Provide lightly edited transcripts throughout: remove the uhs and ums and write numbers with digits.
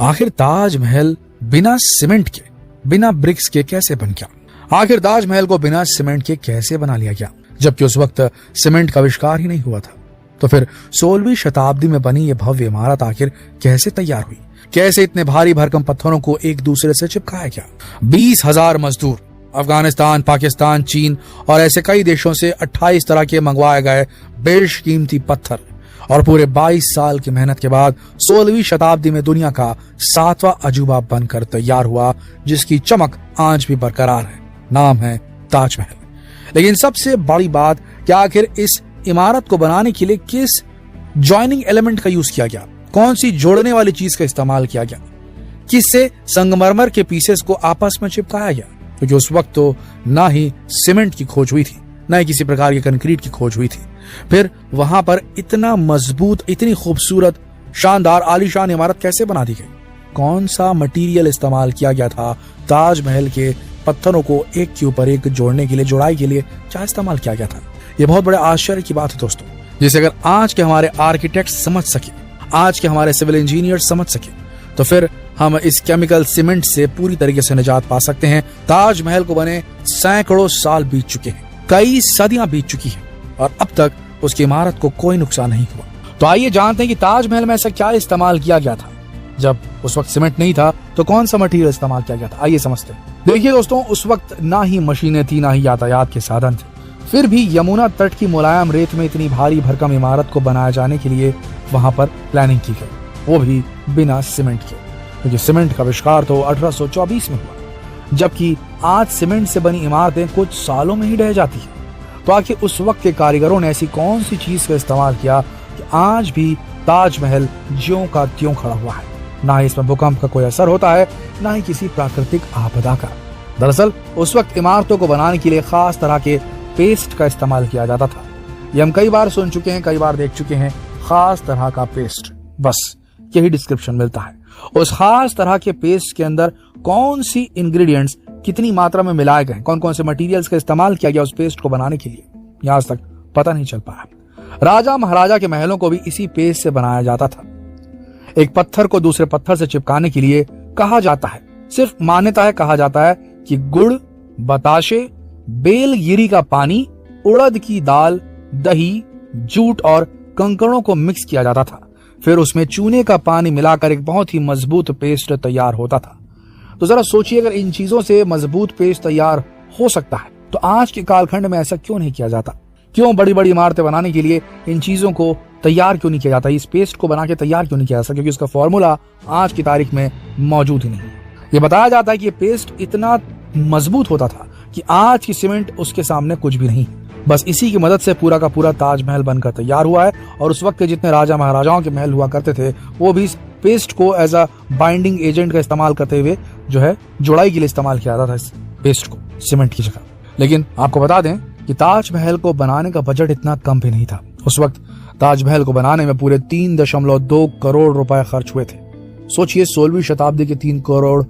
आखिर ताजमहल बिना सीमेंट के, बिना ब्रिक्स के कैसे बन गया? आखिर ताजमहल को बिना सीमेंट के कैसे बना लिया गया, जबकि उस वक्त सीमेंट का आविष्कार ही नहीं हुआ था? तो फिर 16वीं शताब्दी में बनी ये भव्य इमारत आखिर कैसे तैयार हुई? कैसे इतने भारी भरकम पत्थरों को एक दूसरे से चिपकाया गया? 20,000 मजदूर अफगानिस्तान, पाकिस्तान, चीन और ऐसे कई देशों से 28 तरह के मंगवाए गए बेशकीमती पत्थर और पूरे 22 साल की मेहनत के बाद 16वीं शताब्दी में दुनिया का 7वां अजूबा बनकर तैयार हुआ, जिसकी चमक आज भी बरकरार है। नाम है ताजमहल। लेकिन सबसे बड़ी बात कि आखिर इस इमारत को बनाने के लिए किस जॉइनिंग एलिमेंट का यूज किया गया, कौन सी जोड़ने वाली चीज का इस्तेमाल किया गया, किससे संगमरमर के पीसेस को आपस में चिपकाया गया? क्योंकि उस वक्त तो ना ही सीमेंट की खोज हुई थी, ना ही किसी प्रकार के कंक्रीट की खोज हुई थी। फिर वहां पर इतना मजबूत, इतनी खूबसूरत, शानदार, आलीशान इमारत कैसे बना दी गई? कौन सा मटेरियल इस्तेमाल किया गया था ताजमहल के पत्थरों को एक के ऊपर एक जोड़ने के लिए, जोड़ाई के लिए क्या इस्तेमाल किया गया था? ये बहुत बड़े आश्चर्य की बात है दोस्तों, जिसे अगर आज के हमारे आर्किटेक्ट समझ सके, आज के हमारे सिविल इंजीनियर समझ सके, तो फिर हम इस केमिकल सीमेंट से पूरी तरीके से निजात पा सकते हैं। ताजमहल को बने सैकड़ों साल बीत चुके हैं, कई सदियां बीत चुकी हैं और अब तक उसकी इमारत को कोई नुकसान नहीं हुआ। तो आइए जानते हैं कि ताजमहल में ऐसा क्या इस्तेमाल किया गया था। जब उस वक्त सीमेंट नहीं था तो कौन सा मटेरियल इस्तेमाल किया गया था, आइए समझते हैं। देखिए दोस्तों, उस वक्त ना ही मशीनें थी, ना ही यातायात के साधन थे, फिर भी यमुना तट की मुलायम रेत में इतनी भारी भरकम इमारत को बनाए जाने के लिए वहां पर प्लानिंग की गई, वो भी बिना सीमेंट के। क्योंकि सीमेंट का आविष्कार तो 1824 में हुआ, जबकि आज सीमेंट से बनी इमारतें कुछ सालों में ही ढह जाती है। तो आखिर उस वक्त के कारीगरों ने ऐसी कौन सी चीज का इस्तेमाल किया कि आज भी ताजमहल ज्यों का त्यों खड़ा हुआ है? ना ही इसमें भूकंप का कोई असर होता है, ना ही किसी प्राकृतिक आपदा का। दरअसल उस वक्त इमारतों को बनाने के लिए खास तरह के पेस्ट का इस्तेमाल किया जाता था। ये हम कई बार सुन चुके हैं, कई बार देख चुके हैं, खास तरह का पेस्ट, बस यही डिस्क्रिप्शन मिलता है। उस खास तरह के पेस्ट के अंदर कौन सी इंग्रेडिएंट्स कितनी मात्रा में मिलाए गए, कौन कौन से मटेरियल्स का इस्तेमाल किया गया उस पेस्ट को बनाने के लिए, यह आज तक पता नहीं चल पाया। राजा महाराजा के महलों को भी इसी पेस्ट से बनाया जाता था। एक पत्थर को दूसरे पत्थर से चिपकाने के लिए कहा जाता है, सिर्फ मान्यता है, कहा जाता है कि गुड़, बताशे, बेलगिरी का पानी, उड़द की दाल, दही, जूट और कंकड़ों को मिक्स किया जाता था। फिर उसमें चूने का पानी मिलाकर एक बहुत ही मजबूत पेस्ट तैयार होता था। तो जरा सोचिए, अगर इन चीजों से मजबूत पेस्ट तैयार हो सकता है तो आज के कालखंड में ऐसा क्यों नहीं किया जाता? क्यों बड़ी बड़ी इमारतें बनाने के लिए इन चीजों को तैयार क्यों नहीं किया जाता? इस पेस्ट को बना के तैयार क्यों नहीं किया जाता? क्योंकि उसका फॉर्मूला आज की तारीख में मौजूद ही नहीं है। ये बताया जाता है कि ये पेस्ट इतना मजबूत होता था कि आज की सीमेंट उसके सामने कुछ भी नहीं। बस इसी की मदद से पूरा का पूरा ताजमहल बनकर तैयार हुआ है। और उस वक्त के जितने राजा महाराजाओं के महल हुआ करते थे, वो भी इस पेस्ट को एज अ बाइंडिंग एजेंट का इस्तेमाल करते हुए जो है जोड़ाई के लिए इस्तेमाल किया जाता था इस पेस्ट को, सीमेंट की जगह। लेकिन आपको बता दें कि ताजमहल को बनाने का बजट इतना कम भी नहीं था। उस वक्त ताजमहल को बनाने में पूरे 3.2 करोड़ रुपए खर्च हुए थे। सोचिए 16वीं शताब्दी के 3 करोड़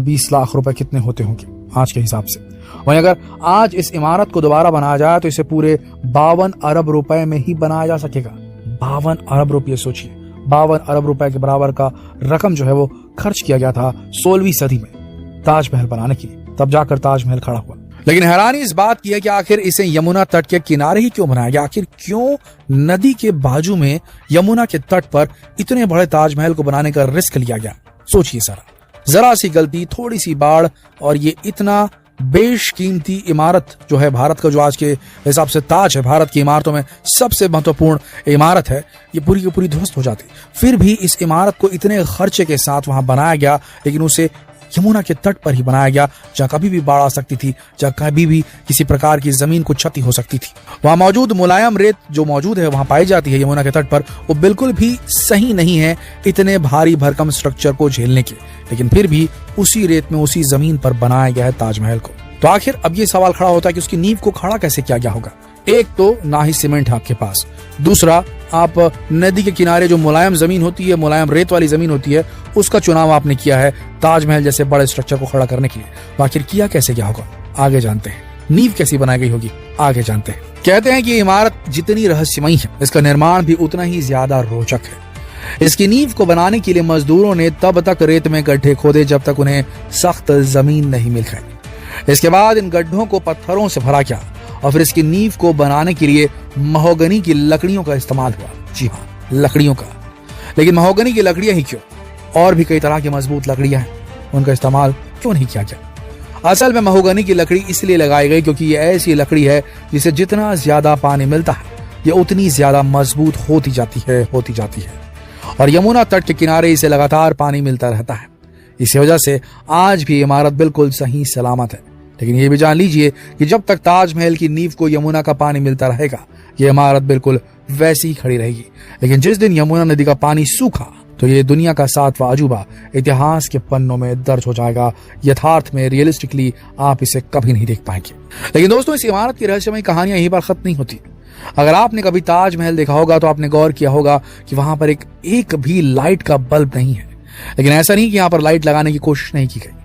20 लाख रुपए कितने होते होंगे आज के हिसाब से। वहीं अगर आज इस इमारत को दोबारा बनाया जाए तो इसे पूरे 52 अरब रुपए में ही बनाया जा सकेगा। 52 अरब रुपये, सोचिए 52 अरब रुपए के बराबर का रकम जो है वो खर्च किया गया था 16वीं सदी में ताजमहल बनाने के लिए। तब जाकर ताजमहल खड़ा हुआ। लेकिन हैरानी इस बात की है कि आखिर इसे यमुना तट के किनारे ही क्यों बनाया गया? आखिर क्यों नदी के बाजू में यमुना के तट पर इतने बड़े ताजमहल को बनाने का रिस्क लिया गया? सोचिए जरा सी गलती, थोड़ी सी बाढ़ और ये इतना बेशकीमती इमारत जो है, भारत का जो आज के हिसाब से ताज है, भारत की इमारतों में सबसे महत्वपूर्ण इमारत है, ये पूरी की पूरी ध्वस्त हो जाती। फिर भी इस इमारत को इतने खर्चे के साथ वहां बनाया गया, लेकिन उसे यमुना के तट पर ही बनाया गया, जहां कभी भी बाढ़ आ सकती थी, जहां कभी भी किसी प्रकार की जमीन को क्षति हो सकती थी। वहां मौजूद मुलायम रेत जो मौजूद है, वहां पाई जाती है यमुना के तट पर, वो बिल्कुल भी सही नहीं है इतने भारी भरकम स्ट्रक्चर को झेलने के। लेकिन फिर भी उसी रेत में, उसी जमीन पर बनाया गया है ताजमहल को। तो आखिर अब ये सवाल खड़ा होता है कि उसकी नींव को खड़ा कैसे किया गया होगा? एक तो ना ही सीमेंट है आपके पास, दूसरा आप नदी के किनारे जो मुलायम जमीन होती है, मुलायम रेत वाली जमीन होती है, उसका चुनाव आपने किया है ताजमहल जैसे बड़े स्ट्रक्चर को खड़ा करने के लिए। तो आखिर किया कैसे क्या होगा, आगे जानते हैं। नींव कैसी बनाई गई होगी, आगे जानते हैं। कहते हैं कि इमारत जितनी रहस्यमयी है, इसका निर्माण भी उतना ही ज्यादा रोचक है। इसकी नींव को बनाने के लिए मजदूरों ने तब तक रेत में गड्ढे खोदे जब तक उन्हें सख्त जमीन नहीं मिल गई। इसके बाद इन गड्ढों को पत्थरों से भरा गया और फिर इसकी नींव को बनाने के लिए महोगनी की लकड़ियों का इस्तेमाल हुआ। जी हाँ, लकड़ियों का। लेकिन महोगनी की लकड़ियां ही क्यों, और भी कई तरह की मजबूत लकड़ियां हैं, उनका इस्तेमाल क्यों नहीं किया गया? असल में महोगनी की लकड़ी इसलिए लगाई गई क्योंकि ये ऐसी लकड़ी है जिसे जितना ज्यादा पानी मिलता है ये उतनी ज्यादा मजबूत होती जाती है और यमुना तट के किनारे इसे लगातार पानी मिलता रहता है। इसी वजह से आज भी इमारत बिल्कुल सही सलामत है। लेकिन ये भी जान लीजिए कि जब तक ताजमहल की नींव को यमुना का पानी मिलता रहेगा ये इमारत बिल्कुल वैसी ही खड़ी रहेगी। लेकिन जिस दिन यमुना नदी का पानी सूखा तो ये दुनिया का 7वां अजूबा इतिहास के पन्नों में दर्ज हो जाएगा। यथार्थ में रियलिस्टिकली आप इसे कभी नहीं देख पाएंगे। लेकिन दोस्तों, इस इमारत की रहस्यमयी कहानियां यहीं पर खत्म नहीं होती। अगर आपने कभी ताजमहल देखा होगा तो आपने गौर किया होगा कि वहां पर एक भी लाइट का बल्ब नहीं है। लेकिन ऐसा नहीं कि यहाँ पर लाइट लगाने की कोशिश नहीं की गई।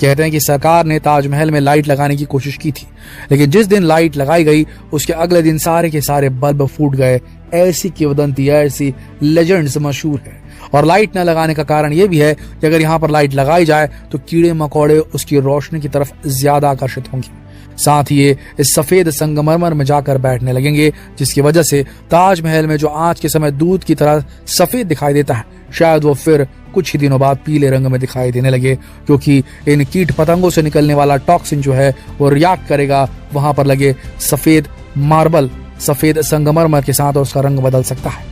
कहते हैं कि सरकार ने ताजमहल में लाइट लगाने की कोशिश की थी, लेकिन जिस दिन लाइट लगाई गई उसके अगले दिन सारे के सारे बल्ब फूट गए। ऐसी किंवदंती, ऐसी लेजेंड्स मशहूर है। और लाइट न लगाने का कारण यह भी है कि अगर यहाँ पर लाइट लगाई जाए तो कीड़े मकोड़े उसकी रोशनी की तरफ ज्यादा आकर्षित होंगे। साथ ही ये इस सफेद संगमरमर में जाकर बैठने लगेंगे, जिसकी वजह से ताजमहल में जो आज के समय दूध की तरह सफेद दिखाई देता है शायद वो फिर कुछ ही दिनों बाद पीले रंग में दिखाई देने लगे, क्योंकि इन कीट पतंगों से निकलने वाला टॉक्सिन जो है वो रिएक्ट करेगा वहां पर लगे सफेद मार्बल, सफेद संगमरमर के साथ और उसका रंग बदल सकता है।